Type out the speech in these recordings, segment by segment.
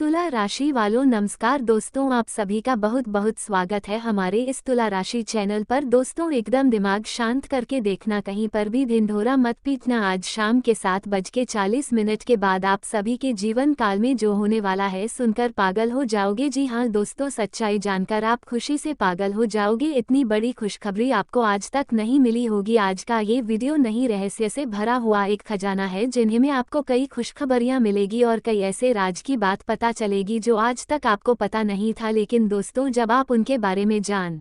तुला राशि वालों नमस्कार दोस्तों, आप सभी का बहुत बहुत स्वागत है हमारे इस तुला राशि चैनल पर। दोस्तों एकदम दिमाग शांत करके देखना, कहीं पर भी ढिंढोरा मत पीटना। आज शाम के 7:40 के बाद आप सभी के जीवन काल में जो होने वाला है सुनकर पागल हो जाओगे। जी हाँ दोस्तों, सच्चाई जानकर आप खुशी से पागल हो जाओगे। इतनी बड़ी खुशखबरी आपको आज तक नहीं मिली होगी। आज का ये वीडियो नहीं रहस्य से भरा हुआ एक खजाना है जिन्हें में आपको कई खुशखबरियां मिलेगी और कई ऐसे राज की बात पता चलेगी जो आज तक आपको पता नहीं था। लेकिन दोस्तों जब आप उनके बारे में जान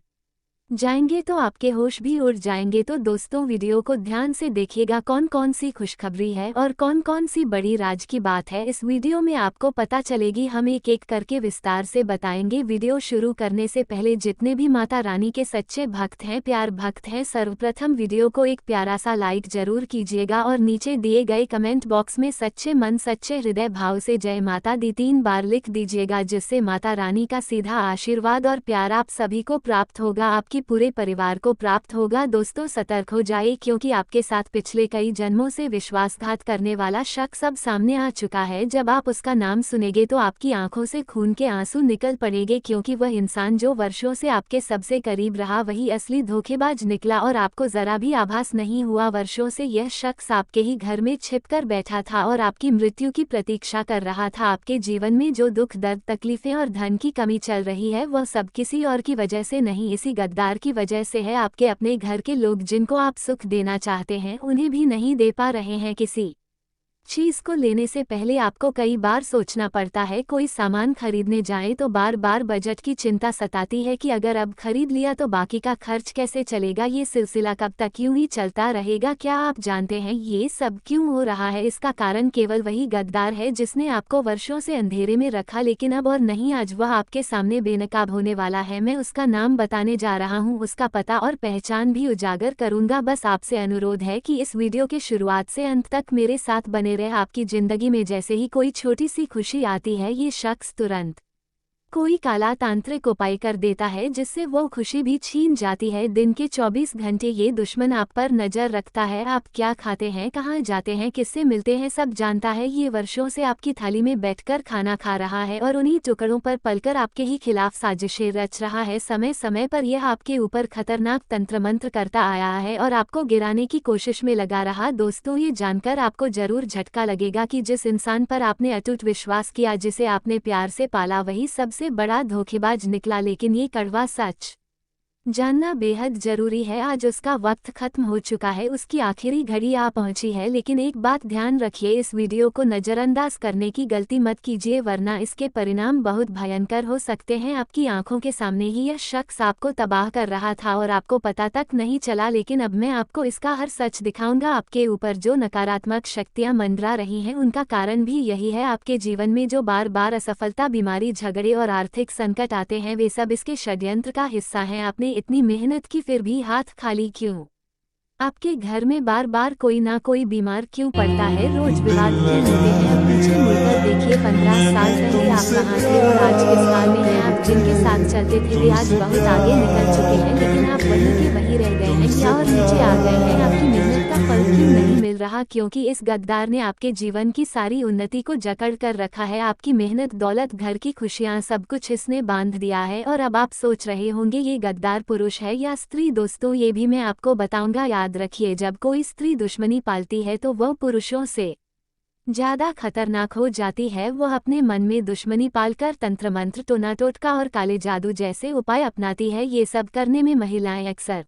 जाएंगे तो आपके होश भी उड़ जाएंगे। तो दोस्तों वीडियो को ध्यान से देखिएगा, कौन कौन सी खुशखबरी है और कौन कौन सी बड़ी राज की बात है इस वीडियो में आपको पता चलेगी। हम एक एक करके विस्तार से बताएंगे। वीडियो शुरू करने से पहले जितने भी माता रानी के सच्चे भक्त हैं, प्यार भक्त हैं, सर्वप्रथम वीडियो को एक प्यारा सा लाइक जरूर कीजिएगा और नीचे दिए गए कमेंट बॉक्स में सच्चे मन सच्चे हृदय भाव से जय माता दी 3 बार लिख दीजिएगा, जिससे माता रानी का सीधा आशीर्वाद और प्यार आप सभी को प्राप्त होगा, आपकी पूरे परिवार को प्राप्त होगा। दोस्तों सतर्क हो जाइए क्योंकि आपके साथ पिछले कई जन्मों से विश्वासघात करने वाला शख्स अब सामने आ चुका है। जब आप उसका नाम सुनेंगे तो आपकी आंखों से खून के आंसू निकल पड़ेंगे, क्योंकि वह इंसान जो वर्षों से आपके सबसे करीब रहा वही असली धोखेबाज निकला और आपको जरा भी आभास नहीं हुआ। वर्षों से यह शख्स आपके ही घर में छिपकर बैठा था और आपकी मृत्यु की प्रतीक्षा कर रहा था। आपके जीवन में जो दुख दर्द तकलीफें और धन की कमी चल रही है वह सब किसी और की वजह से नहीं, इसी गद्दार की वजह से है। आपके अपने घर के लोग जिनको आप सुख देना चाहते हैं उन्हें भी नहीं दे पा रहे हैं। किसी चीज को लेने से पहले आपको कई बार सोचना पड़ता है। कोई सामान खरीदने जाए तो बार बार बजट की चिंता सताती है कि अगर अब खरीद लिया तो बाकी का खर्च कैसे चलेगा। ये सिलसिला कब तक यूं ही चलता रहेगा। क्या आप जानते हैं ये सब क्यों हो रहा है? इसका कारण केवल वही गद्दार है जिसने आपको वर्षों से अंधेरे में रखा, लेकिन अब और नहीं, आज वह आपके सामने बेनकाब होने वाला है। मैं उसका नाम बताने जा रहा हूँ, उसका पता और पहचान भी उजागर करूंगा। बस आपसे अनुरोध है कि इस वीडियो के शुरुआत से अंत तक मेरे साथ बने रहे। आपकी जिंदगी में जैसे ही कोई छोटी सी खुशी आती है ये शख्स तुरंत कोई काला तांत्रिक उपाय कर देता है जिससे वो खुशी भी छीन जाती है। दिन के 24 घंटे ये दुश्मन आप पर नजर रखता है। आप क्या खाते हैं, कहाँ जाते हैं, किससे मिलते हैं, सब जानता है। ये वर्षों से आपकी थाली में बैठकर खाना खा रहा है और उन्हीं टुकड़ों पर पलकर आपके ही खिलाफ साजिशें रच रहा है। समय समय पर यह आपके ऊपर खतरनाक तंत्र मंत्र करता आया है और आपको गिराने की कोशिश में लगा रहा। दोस्तों ये जानकर आपको जरूर झटका लगेगा कि जिस इंसान पर आपने अटूट विश्वास किया, जिसे आपने प्यार से पाला, वही सबसे बड़ा धोखेबाज निकला। लेकिन ये कड़वा सच जानना बेहद जरूरी है। आज उसका वक्त खत्म हो चुका है, उसकी आखिरी घड़ी आ पहुंची है। लेकिन एक बात ध्यान रखिए, इस वीडियो को नजरअंदाज करने की गलती मत कीजिए, वरना इसके परिणाम बहुत भयंकर हो सकते हैं। आपकी आंखों के सामने ही यह शख्स आपको तबाह कर रहा था और आपको पता तक नहीं चला। लेकिन अब मैं आपको इसका हर सच दिखाऊंगा। आपके ऊपर जो नकारात्मक शक्तियां मंडरा रही हैं उनका कारण भी यही है। आपके जीवन में जो बार बार असफलता, बीमारी, झगड़े और आर्थिक संकट आते हैं वे सब इसके षड्यंत्र का हिस्सा हैं। आपने इतनी मेहनत की फिर भी हाथ खाली क्यों? आपके घर में बार बार कोई ना कोई बीमार क्यों पड़ता है? रोज विवाद क्यों होते हैं? अब पीछे मुड़कर देखिए, 15 साल पहले आप कहाँ थे और आज किस हाल में हैं? आप जिनके साथ चलते थे वे आज बहुत आगे निकल चुके हैं, लेकिन आप वहीं के वहीं रह गए हैं या और नीचे आ गए हैं। आपकी मेहनत का फल क्यों नहीं मिल रहा? क्योंकि इस गद्दार ने आपके जीवन की सारी उन्नति को जकड़ कर रखा है। आपकी मेहनत, दौलत, घर की खुशियां, सब कुछ इसने बांध दिया है। और अब आप सोच रहे होंगे ये गद्दार पुरुष है या स्त्री। दोस्तों ये भी मैं आपको बताऊंगा। याद रखिए, जब कोई स्त्री दुश्मनी पालती है तो वह पुरुषों से ज्यादा खतरनाक हो जाती है। वह अपने मन में दुश्मनी पालकर तंत्र मंत्र, टोना टोटका और काले जादू जैसे उपाय अपनाती है। ये सब करने में महिलाएं अक्सर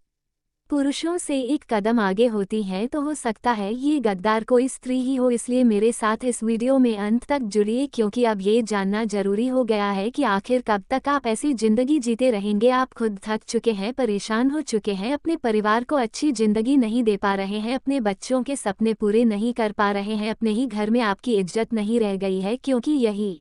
पुरुषों से एक कदम आगे होती हैं, तो हो सकता है ये गद्दार कोई स्त्री ही हो। इसलिए मेरे साथ इस वीडियो में अंत तक जुड़िए, क्योंकि अब ये जानना जरूरी हो गया है कि आखिर कब तक आप ऐसी जिंदगी जीते रहेंगे। आप खुद थक चुके हैं, परेशान हो चुके हैं, अपने परिवार को अच्छी जिंदगी नहीं दे पा रहे हैं, अपने बच्चों के सपने पूरे नहीं कर पा रहे हैं, अपने ही घर में आपकी इज्जत नहीं रह गई है, क्योंकि यही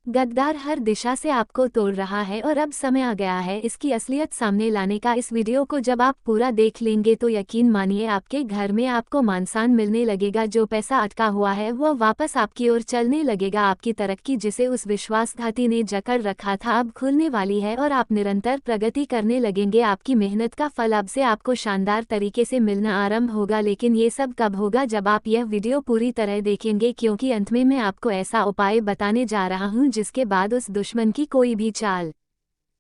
गद्दार हर दिशा से आपको तोड़ रहा है। और अब समय आ गया है इसकी असलियत सामने लाने का। इस वीडियो को जब आप पूरा देख लेंगे तो यकीन मानिए आपके घर में आपको मानसान मिलने लगेगा। जो पैसा अटका हुआ है वो वापस आपकी ओर चलने लगेगा। आपकी तरक्की, जिसे उस विश्वासघाती ने जकड़ रखा था, अब खुलने वाली है और आप निरंतर प्रगति करने लगेंगे। आपकी मेहनत का फल अब से आपको शानदार तरीके से मिलना आरंभ होगा। लेकिन ये सब कब होगा? जब आप यह वीडियो पूरी तरह देखेंगे, क्योंकि अंत में मैं आपको ऐसा उपाय बताने जा रहा हूँ जिसके बाद उस दुश्मन की कोई भी चाल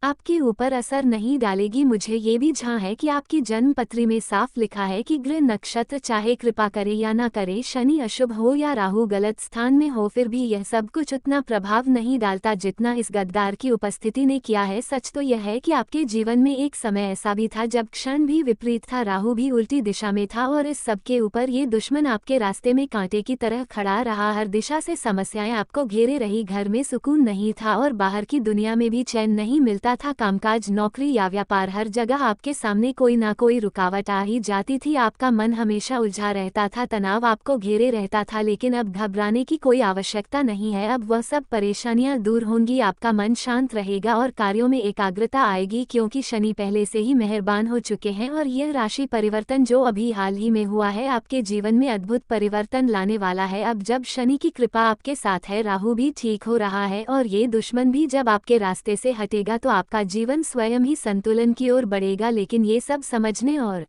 आपके ऊपर असर नहीं डालेगी। मुझे ये भी झां है कि आपकी जन्म पत्री में साफ लिखा है कि गृह नक्षत्र चाहे कृपा करे या ना करे, शनि अशुभ हो या राहु गलत स्थान में हो, फिर भी यह सब कुछ उतना प्रभाव नहीं डालता जितना इस गद्दार की उपस्थिति ने किया है। सच तो यह है कि आपके जीवन में एक समय ऐसा भी था जब क्षण भी विपरीत था, राहु भी उल्टी दिशा में था और इस सब के ऊपर ये दुश्मन आपके रास्ते में कांटे की तरह खड़ा रहा। हर दिशा से समस्याएं आपको घेरे रही, घर में सुकून नहीं था और बाहर की दुनिया में भी चैन नहीं मिलता था। कामकाज, नौकरी या व्यापार, हर जगह आपके सामने कोई ना कोई रुकावट आ ही जाती थी। आपका मन हमेशा उलझा रहता था, तनाव आपको घेरे रहता था, लेकिन अब घबराने की कोई आवश्यकता नहीं है। अब वह सब परेशानियां दूर होंगी, आपका मन शांत रहेगा और कार्यों में एकाग्रता आएगी, क्योंकि शनि पहले से ही मेहरबान हो चुके हैं और यह राशि परिवर्तन जो अभी हाल ही में हुआ है आपके जीवन में अद्भुत परिवर्तन लाने वाला है। अब जब शनि की कृपा आपके साथ है, राहु भी ठीक हो रहा है और ये दुश्मन भी जब आपके रास्ते से हटेगा तो आपका जीवन स्वयं ही संतुलन की ओर बढ़ेगा। लेकिन ये सब समझने और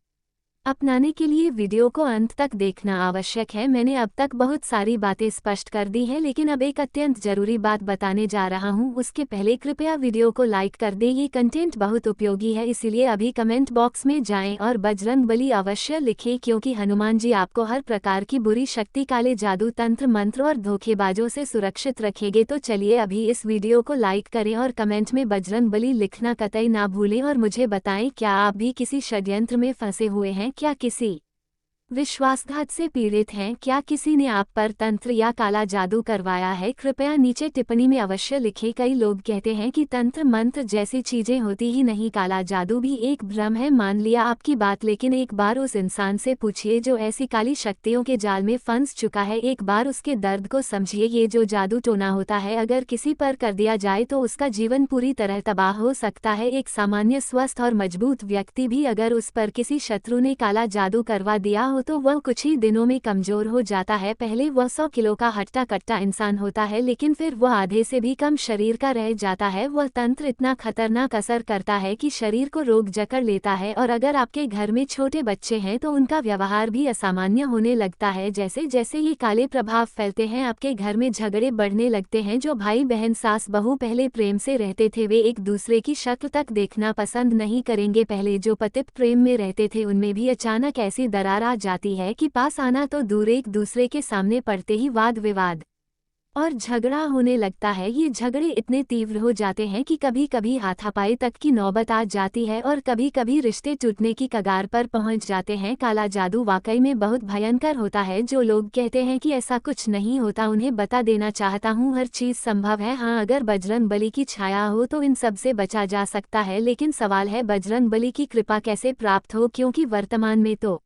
अपनाने के लिए वीडियो को अंत तक देखना आवश्यक है। मैंने अब तक बहुत सारी बातें स्पष्ट कर दी हैं, लेकिन अब एक अत्यंत जरूरी बात बताने जा रहा हूं। उसके पहले कृपया वीडियो को लाइक कर दें, ये कंटेंट बहुत उपयोगी है, इसीलिए अभी कमेंट बॉक्स में जाएं और बजरंग बली अवश्य लिखें, क्योंकि हनुमान जी आपको हर प्रकार की बुरी शक्ति, काले जादू, तंत्र मंत्र और धोखेबाजों से सुरक्षित रखेंगे। तो चलिए अभी इस वीडियो को लाइक करें और कमेंट में बजरंग बली लिखना कतई ना भूलें और मुझे बताएं, क्या आप भी किसी षड्यंत्र में फंसे हुए हैं? क्या किसी विश्वासघात से पीड़ित हैं? क्या किसी ने आप पर तंत्र या काला जादू करवाया है? कृपया नीचे टिप्पणी में अवश्य लिखें। कई लोग कहते हैं कि तंत्र मंत्र जैसी चीजें होती ही नहीं, काला जादू भी एक भ्रम है। मान लिया आपकी बात, लेकिन एक बार उस इंसान से पूछिए जो ऐसी काली शक्तियों के जाल में फंस चुका है। एक बार उसके दर्द को समझिए। ये जो जादू टोना होता है, अगर किसी पर कर दिया जाए तो उसका जीवन पूरी तरह तबाह हो सकता है। एक सामान्य स्वस्थ और मजबूत व्यक्ति भी अगर उस पर किसी शत्रु ने काला जादू करवा दिया तो वह कुछ ही दिनों में कमजोर हो जाता है। पहले वह 100 किलो का हट्टा कट्टा इंसान होता है, लेकिन फिर वह आधे से भी कम शरीर का रह जाता है। वह तंत्र इतना खतरनाक असर करता है कि शरीर को रोग जकड़ लेता है और अगर आपके घर में छोटे बच्चे हैं तो उनका व्यवहार भी असामान्य होने लगता है। जैसे जैसे ये काले प्रभाव फैलते हैं, आपके घर में झगड़े बढ़ने लगते हैं। जो भाई बहन, सास बहू पहले प्रेम से रहते थे, वे एक दूसरे की शक्ल तक देखना पसंद नहीं करेंगे। पहले जो पतित प्रेम में रहते थे, उनमें भी अचानक ऐसी दरार आ जाती है कि पास आना तो दूर, एक दूसरे के सामने पड़ते ही वाद विवाद और झगड़ा होने लगता है। ये झगड़े इतने तीव्र हो जाते हैं कि कभी कभी हाथापाई तक की नौबत आ जाती है और कभी कभी रिश्ते टूटने की कगार पर पहुंच जाते हैं। काला जादू वाकई में बहुत भयंकर होता है। जो लोग कहते हैं कि ऐसा कुछ नहीं होता, उन्हें बता देना चाहता हूं, हर चीज संभव है। हाँ, अगर बजरंग बली की छाया हो तो इन सब से बचा जा सकता है, लेकिन सवाल है बजरंग बली की कृपा कैसे प्राप्त हो, क्योंकि वर्तमान में तो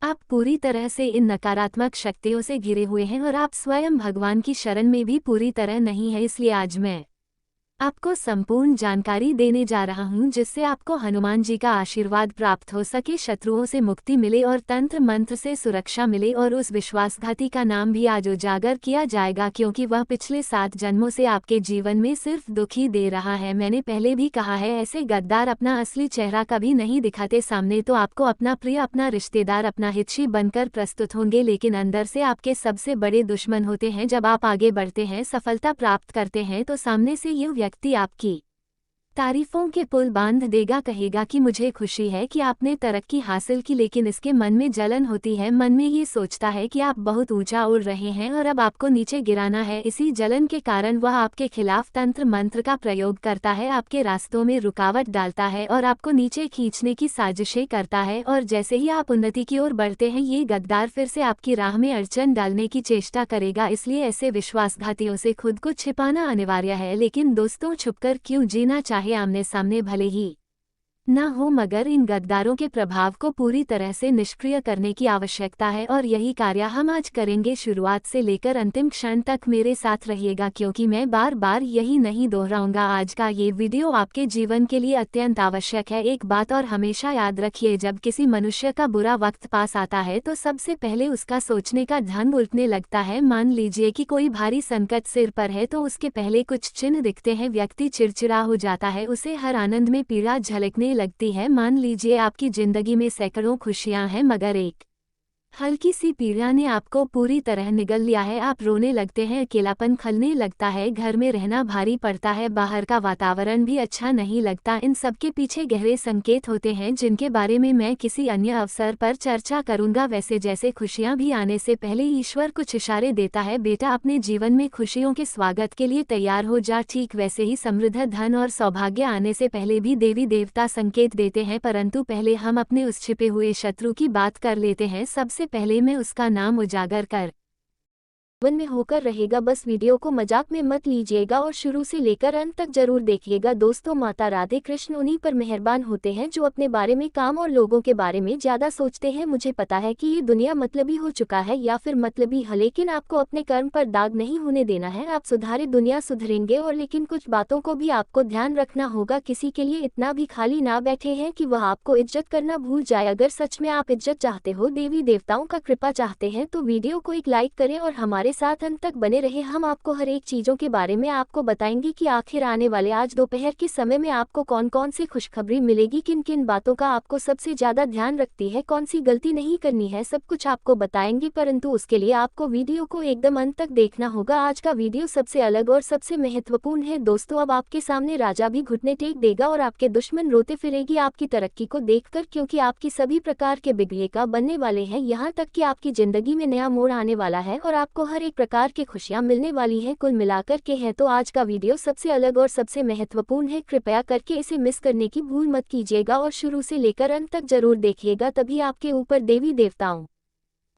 आप पूरी तरह से इन नकारात्मक शक्तियों से घिरे हुए हैं और आप स्वयं भगवान की शरण में भी पूरी तरह नहीं है। इसलिए आज मैं आपको संपूर्ण जानकारी देने जा रहा हूं, जिससे आपको हनुमान जी का आशीर्वाद प्राप्त हो सके, शत्रुओं से मुक्ति मिले और तंत्र मंत्र से सुरक्षा मिले और उस विश्वासघाती का नाम भी आज उजागर किया जाएगा, क्योंकि वह पिछले 7 जन्मों से आपके जीवन में सिर्फ दुख ही दे रहा है। मैंने पहले भी कहा है, ऐसे गद्दार अपना असली चेहरा कभी नहीं दिखाते सामने, तो आपको अपना प्रिय, अपना रिश्तेदार, अपना हितैषी बनकर प्रस्तुत होंगे, लेकिन अंदर से आपके सबसे बड़े दुश्मन होते हैं। जब आप आगे बढ़ते हैं, सफलता प्राप्त करते हैं, तो सामने से ये व्यक्ति आपकी तारीफों के पुल बांध देगा, कहेगा कि मुझे खुशी है कि आपने तरक्की हासिल की, लेकिन इसके मन में जलन होती है। मन में ये सोचता है कि आप बहुत ऊंचा उड़ रहे हैं और अब आपको नीचे गिराना है। इसी जलन के कारण वह आपके खिलाफ तंत्र मंत्र का प्रयोग करता है, आपके रास्तों में रुकावट डालता है और आपको नीचे खींचने की साजिशें करता है। और जैसे ही आप उन्नति की ओर बढ़ते हैं, ये गद्दार फिर से आपकी राह में अड़चन डालने की चेष्टा करेगा। इसलिए ऐसे विश्वासघातियों से खुद को छिपाना अनिवार्य है। लेकिन दोस्तों, छुपकर क्यों जीना, चाहे आमने सामने भले ही न हो, मगर इन गद्दारों के प्रभाव को पूरी तरह से निष्क्रिय करने की आवश्यकता है और यही कार्य हम आज करेंगे। शुरुआत से लेकर अंतिम क्षण तक मेरे साथ रहिएगा, क्योंकि मैं बार बार यही नहीं दोहराऊंगा। आज का ये वीडियो आपके जीवन के लिए अत्यंत आवश्यक है। एक बात और हमेशा याद रखिए, जब किसी मनुष्य का बुरा वक्त पास आता है तो सबसे पहले उसका सोचने का ढंग उल्टने लगता है। मान लीजिए कि कोई भारी संकट सिर पर है, तो उसके पहले कुछ चिन्ह दिखते हैं, व्यक्ति चिड़चिड़ा हो जाता है, उसे हर आनंद में पीड़ा झलकने लगती है। मान लीजिए आपकी जिंदगी में सैकड़ों खुशियां हैं, मगर एक हल्की सी पीड़ा ने आपको पूरी तरह निगल लिया है। आप रोने लगते हैं, अकेलापन खलने लगता है, घर में रहना भारी पड़ता है, बाहर का वातावरण भी अच्छा नहीं लगता। इन सब के पीछे गहरे संकेत होते हैं जिनके बारे में मैं किसी अन्य अवसर पर चर्चा करूंगा। वैसे जैसे खुशियां भी आने से पहले ईश्वर कुछ इशारे देता है, बेटा अपने जीवन में खुशियों के स्वागत के लिए तैयार हो जा। ठीक वैसे ही समृद्ध धन और सौभाग्य आने से पहले भी देवी देवता संकेत देते हैं, परंतु पहले हम अपने उस छिपे हुए शत्रु की बात कर लेते हैं। सबसे पहले मैं उसका नाम उजागर कर वन में होकर रहेगा। बस वीडियो को मजाक में मत लीजिएगा और शुरू से लेकर अंत तक जरूर देखिएगा। दोस्तों, माता राधे कृष्ण उन्हीं पर मेहरबान होते हैं जो अपने बारे में, काम और लोगों के बारे में ज्यादा सोचते हैं। मुझे पता है कि ये दुनिया मतलबी हो चुका है या फिर मतलबी है, लेकिन आपको अपने कर्म पर दाग नहीं होने देना है। आप सुधारे, दुनिया सुधरेंगे। और लेकिन कुछ बातों को भी आपको ध्यान रखना होगा। किसी के लिए इतना भी खाली ना बैठे हैं कि वह आपको इज्जत करना भूल जाए। अगर सच में आप इज्जत चाहते हो, देवी देवताओं का कृपा चाहते हैं, तो वीडियो को एक लाइक करें और हमारे साथ अंत तक बने रहे। हम आपको हर एक चीजों के बारे में आपको बताएंगे कि आखिर आने वाले आज दोपहर के समय में आपको कौन कौन सी खुशखबरी मिलेगी, किन किन बातों का आपको सबसे ज्यादा ध्यान रखती है, कौन सी गलती नहीं करनी है, सब कुछ आपको बताएंगे। परंतु उसके लिए आपको वीडियो को एकदम अंत तक देखना होगा। आज का वीडियो सबसे अलग और सबसे महत्वपूर्ण है। दोस्तों, अब आपके सामने राजा भी घुटने टेक देगा और आपके दुश्मन रोते फिरेगी आपकी तरक्की को देखकर, क्योंकि आपकी सभी प्रकार के बिगड़े का बनने वाले हैं। यहाँ तक कि आपकी जिंदगी में नया मोड़ आने वाला है और आपको हर एक प्रकार की खुशियां मिलने वाली हैं। कुल मिलाकर के है तो आज का वीडियो सबसे अलग और सबसे महत्वपूर्ण है। कृपया करके इसे मिस करने की भूल मत कीजिएगा और शुरू से लेकर अंत तक जरूर देखिएगा, तभी आपके ऊपर देवी देवताओं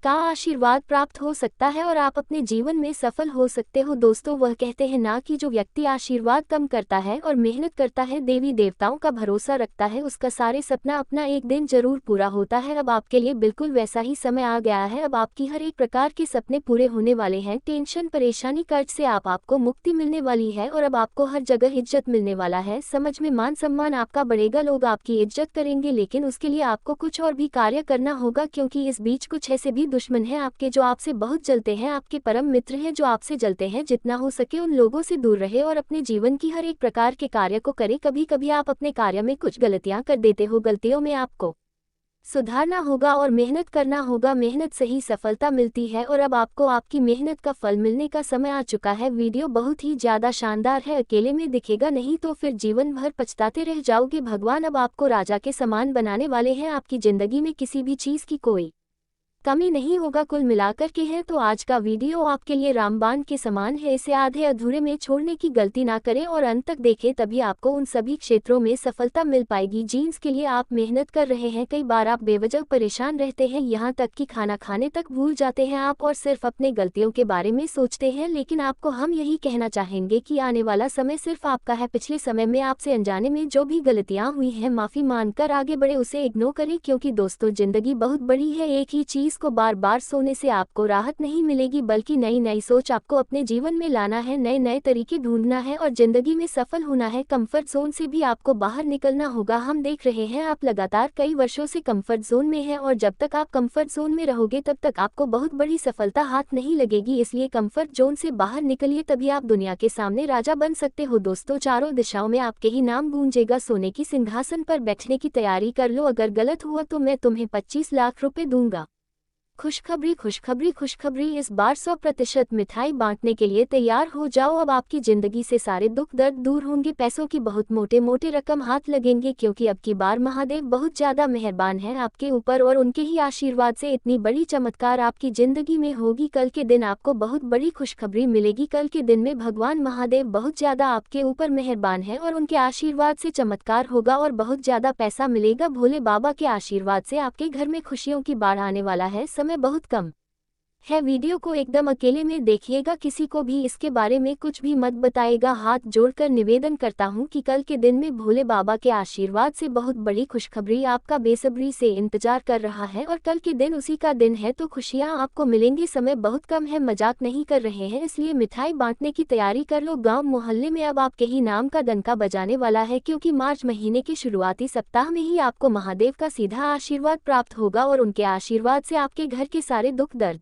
का आशीर्वाद प्राप्त हो सकता है और आप अपने जीवन में सफल हो सकते हो। दोस्तों, वह कहते हैं ना कि जो व्यक्ति आशीर्वाद कम करता है और मेहनत करता है, देवी देवताओं का भरोसा रखता है, उसका सारे सपना अपना एक दिन जरूर पूरा होता है। अब आपके लिए बिल्कुल वैसा ही समय आ गया है। अब आपकी हर एक प्रकार के सपने पूरे होने वाले हैं। टेंशन, परेशानी, कर्ज से आपको मुक्ति मिलने वाली है और अब आपको हर जगह इज्जत मिलने वाला है। समझ में मान सम्मान आपका बढ़ेगा, लोग आपकी इज्जत करेंगे। लेकिन उसके लिए आपको कुछ और भी कार्य करना होगा, क्योंकि इस बीच कुछ ऐसे भी दुश्मन हैं आपके जो आपसे बहुत जलते हैं, आपके परम मित्र हैं जो आपसे जलते हैं। जितना हो सके उन लोगों से दूर रहे और अपने जीवन की हर एक प्रकार के कार्य को करे। कभी कभी आप अपने कार्य में कुछ गलतियां कर देते हो, गलतियों में आपको सुधारना होगा और मेहनत करना होगा। मेहनत से ही सफलता मिलती है और अब आपको आपकी मेहनत का फल मिलने का समय आ चुका है। वीडियो बहुत ही ज्यादा शानदार है, अकेले में दिखेगा नहीं तो फिर जीवन भर पछताते रह जाओगे। भगवान अब आपको राजा के समान बनाने वाले हैं। आपकी जिंदगी में किसी भी चीज की कोई कमी नहीं होगा। कुल मिलाकर के हैं तो आज का वीडियो आपके लिए रामबाण के समान है। इसे आधे अधूरे में छोड़ने की गलती ना करें और अंत तक देखें, तभी आपको उन सभी क्षेत्रों में सफलता मिल पाएगी जिनके लिए आप मेहनत कर रहे हैं। कई बार आप बेवजह परेशान रहते हैं, यहाँ तक कि खाना खाने तक भूल जाते हैं आप और सिर्फ अपने गलतियों के बारे में सोचते हैं। लेकिन आपको हम यही कहना चाहेंगे कि आने वाला समय सिर्फ आपका है। पिछले समय में आपसे अनजाने में जो भी गलतियां हुई हैं, माफी मांगकर आगे बढ़े, उसे इग्नोर करें। क्योंकि दोस्तों, जिंदगी बहुत बड़ी है। एक ही चीज को बार बार सोने से आपको राहत नहीं मिलेगी, बल्कि नई नई सोच आपको अपने जीवन में लाना है, नए नए तरीके ढूंढना है और जिंदगी में सफल होना है। कंफर्ट जोन से भी आपको बाहर निकलना होगा। हम देख रहे हैं आप लगातार कई वर्षों से कंफर्ट जोन में हैं और जब तक आप कंफर्ट जोन में रहोगे तब तक आपको बहुत बड़ी सफलता हाथ नहीं लगेगी। इसलिए कंफर्ट जोन से बाहर निकलिए, तभी आप दुनिया के सामने राजा बन सकते हो। दोस्तों, चारों दिशाओं में आपके ही नाम गूंजेगा। सोने की सिंहासन पर बैठने की तैयारी कर लो। अगर गलत हुआ तो मैं तुम्हें 25 लाख रुपए दूंगा। खुशखबरी, खुशखबरी, खुशखबरी, इस बार 100% मिठाई बांटने के लिए तैयार हो जाओ। अब आपकी जिंदगी से सारे दुख दर्द दूर होंगे, पैसों की बहुत मोटे मोटे रकम हाथ लगेंगे, क्योंकि अब की बार महादेव बहुत ज्यादा मेहरबान हैं आपके ऊपर और उनके ही आशीर्वाद से इतनी बड़ी चमत्कार आपकी जिंदगी में होगी। कल के दिन आपको बहुत बड़ी खुशखबरी मिलेगी। कल के दिन में भगवान महादेव बहुत ज्यादा आपके ऊपर मेहरबान है और उनके आशीर्वाद से चमत्कार होगा और बहुत ज्यादा पैसा मिलेगा। भोले बाबा के आशीर्वाद से आपके घर में खुशियों की बाढ़ आने वाला है। समय बहुत कम है, वीडियो को एकदम अकेले में देखिएगा, किसी को भी इसके बारे में कुछ भी मत बताएगा। हाथ जोड़कर निवेदन करता हूँ कि कल के दिन में भोले बाबा के आशीर्वाद से बहुत बड़ी खुशखबरी आपका बेसब्री से इंतजार कर रहा है और कल के दिन उसी का दिन है, तो खुशियाँ आपको मिलेंगी। समय बहुत कम है, मजाक नहीं कर रहे हैं, इसलिए मिठाई बांटने की तैयारी कर लो। गाँव मोहल्ले में अब आपके ही नाम का डंका बजाने वाला है, क्योंकि मार्च महीने के शुरुआती सप्ताह में ही आपको महादेव का सीधा आशीर्वाद प्राप्त होगा और उनके आशीर्वाद से आपके घर के सारे दुख दर्द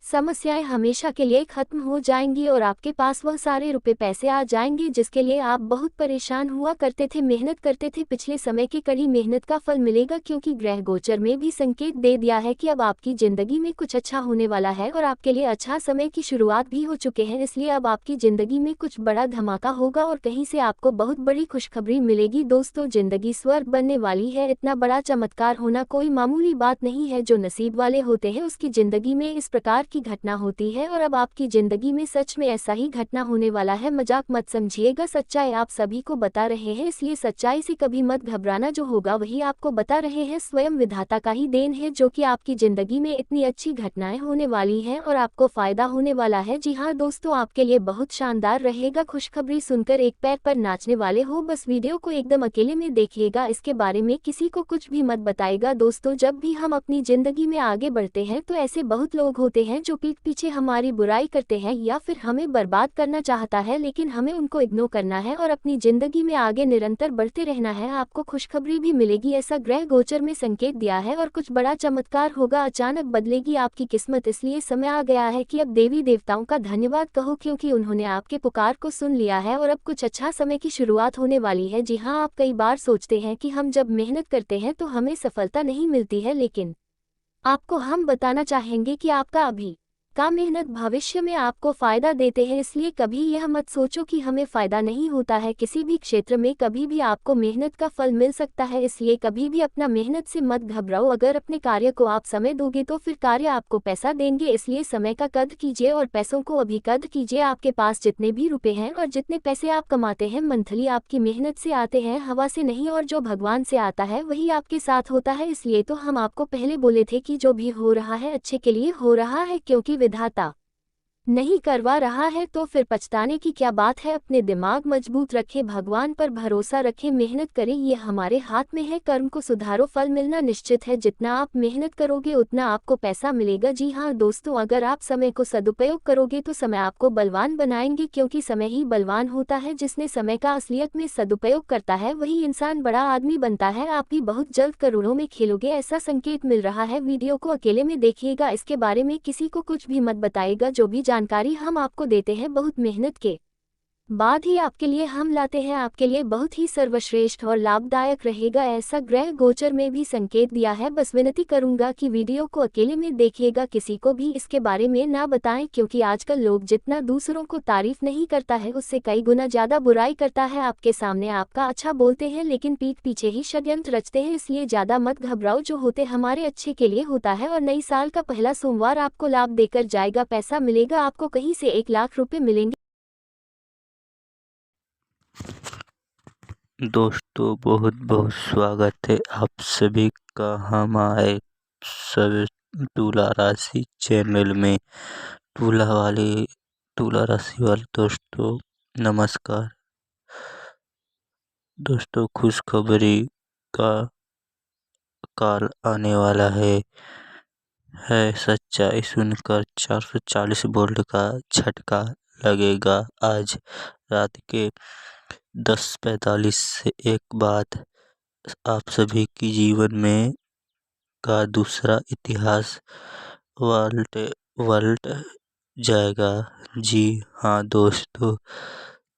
समस्याएं हमेशा के लिए खत्म हो जाएंगी और आपके पास वह सारे रुपए पैसे आ जाएंगे जिसके लिए आप बहुत परेशान हुआ करते थे, मेहनत करते थे। पिछले समय की कड़ी मेहनत का फल मिलेगा, क्योंकि ग्रह गोचर में भी संकेत दे दिया है कि अब आपकी जिंदगी में कुछ अच्छा होने वाला है और आपके लिए अच्छा समय की शुरुआत भी हो चुके हैं। इसलिए अब आपकी जिंदगी में कुछ बड़ा धमाका होगा और कहीं से आपको बहुत बड़ी खुशखबरी मिलेगी। दोस्तों, जिंदगी स्वर्ग बनने वाली है। इतना बड़ा चमत्कार होना कोई मामूली बात नहीं है। जो नसीब वाले होते हैं उसकी जिंदगी में इस प्रकार की घटना होती है और अब आपकी जिंदगी में सच में ऐसा ही घटना होने वाला है। मजाक मत समझिएगा, सच्चाई आप सभी को बता रहे हैं, इसलिए सच्चाई से कभी मत घबराना। जो होगा वही आपको बता रहे हैं, स्वयं विधाता का ही देन है जो कि आपकी जिंदगी में इतनी अच्छी घटनाएं होने वाली हैं और आपको फायदा होने वाला है। जी हाँ दोस्तों, आपके लिए बहुत शानदार रहेगा। खुशखबरी सुनकर एक पैर पर नाचने वाले हो। बस वीडियो को एकदम अकेले में देखिएगा, इसके बारे में किसी को कुछ भी मत बताइएगा। दोस्तों, जब भी हम अपनी जिंदगी में आगे बढ़ते हैं तो ऐसे बहुत लोग होते हैं जो पीठ पीछे हमारी बुराई करते हैं या फिर हमें बर्बाद करना चाहता है, लेकिन हमें उनको इग्नोर करना है और अपनी जिंदगी में आगे निरंतर बढ़ते रहना है। आपको खुशखबरी भी मिलेगी, ऐसा ग्रह गोचर में संकेत दिया है और कुछ बड़ा चमत्कार होगा। अचानक बदलेगी आपकी किस्मत, इसलिए समय आ गया है कि अब देवी देवताओं का धन्यवाद कहो, क्योंकि उन्होंने आपके पुकार को सुन लिया है और अब कुछ अच्छा समय की शुरुआत होने वाली है। जी हाँ, आप कई बार सोचते हैं कि हम जब मेहनत करते हैं तो हमें सफलता नहीं मिलती है, लेकिन आपको हम बताना चाहेंगे कि आपका अभी का मेहनत भविष्य में आपको फायदा देते हैं। इसलिए कभी यह मत सोचो कि हमें फायदा नहीं होता है। किसी भी क्षेत्र में कभी भी आपको मेहनत का फल मिल सकता है, इसलिए कभी भी अपना मेहनत से मत घबराओ। अगर अपने कार्य को आप समय दोगे तो फिर कार्य आपको पैसा देंगे, इसलिए समय का कद्र कीजिए और पैसों को अभी कद्र कीजिए। आपके पास जितने भी रुपए हैं और जितने पैसे आप कमाते हैं मंथली आपकी मेहनत से आते हैं, हवा से नहीं, और जो भगवान से आता है वही आपके साथ होता है। इसलिए तो हम आपको पहले बोले थे कि जो भी हो रहा है अच्छे के लिए हो रहा है, क्योंकि विधाता नहीं करवा रहा है तो फिर पछताने की क्या बात है। अपने दिमाग मजबूत रखें, भगवान पर भरोसा रखें, मेहनत करें, ये हमारे हाथ में है। कर्म को सुधारो, फल मिलना निश्चित है। जितना आप मेहनत करोगे उतना आपको पैसा मिलेगा। जी हाँ दोस्तों, अगर आप समय को सदुपयोग करोगे तो समय आपको बलवान बनाएंगे, क्योंकि समय ही बलवान होता है। जिसने समय का असलियत में सदुपयोग करता है वही इंसान बड़ा आदमी बनता है। आप भी बहुत जल्द करोड़ों में खेलोगे, ऐसा संकेत मिल रहा है। वीडियो को अकेले में देखिएगा, इसके बारे में किसी को कुछ भी मत बताइएगा। जो भी जानकारी हम आपको देते हैं बहुत मेहनत के बाद ही आपके लिए हम लाते हैं, आपके लिए बहुत ही सर्वश्रेष्ठ और लाभदायक रहेगा, ऐसा ग्रह गोचर में भी संकेत दिया है। बस विनती करूंगा कि वीडियो को अकेले में देखिएगा, किसी को भी इसके बारे में ना बताएं, क्योंकि आजकल लोग जितना दूसरों को तारीफ नहीं करता है उससे कई गुना ज्यादा बुराई करता है। आपके सामने आपका अच्छा बोलते हैं लेकिन पीठ पीछे ही षड्यंत्र रचते हैं, इसलिए ज्यादा मत घबराओ। जो होते हमारे अच्छे के लिए होता है और नई साल का पहला सोमवार आपको लाभ देकर जाएगा। पैसा मिलेगा आपको, कहीं से 1 लाख रुपए मिलेंगे। दोस्तों, बहुत बहुत स्वागत है आप सभी का हमारे सब तुला राशि चैनल में। तुला राशि वाले दोस्तों नमस्कार। दोस्तों, खुशखबरी का काल आने वाला है सच्चाई सुनकर 440 वोल्ट का झटका लगेगा। आज रात के 10:45 से एक बाद आप सभी की जीवन में का दूसरा इतिहास पलट जाएगा। जी हाँ दोस्तों,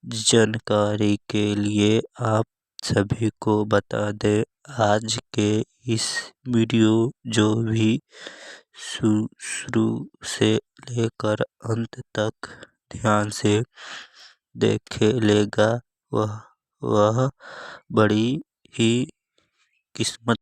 जानकारी के लिए आप सभी को बता दें, आज के इस वीडियो जो भी शुरू से लेकर अंत तक ध्यान से देखे लेगा वह बड़ी ही किस्मत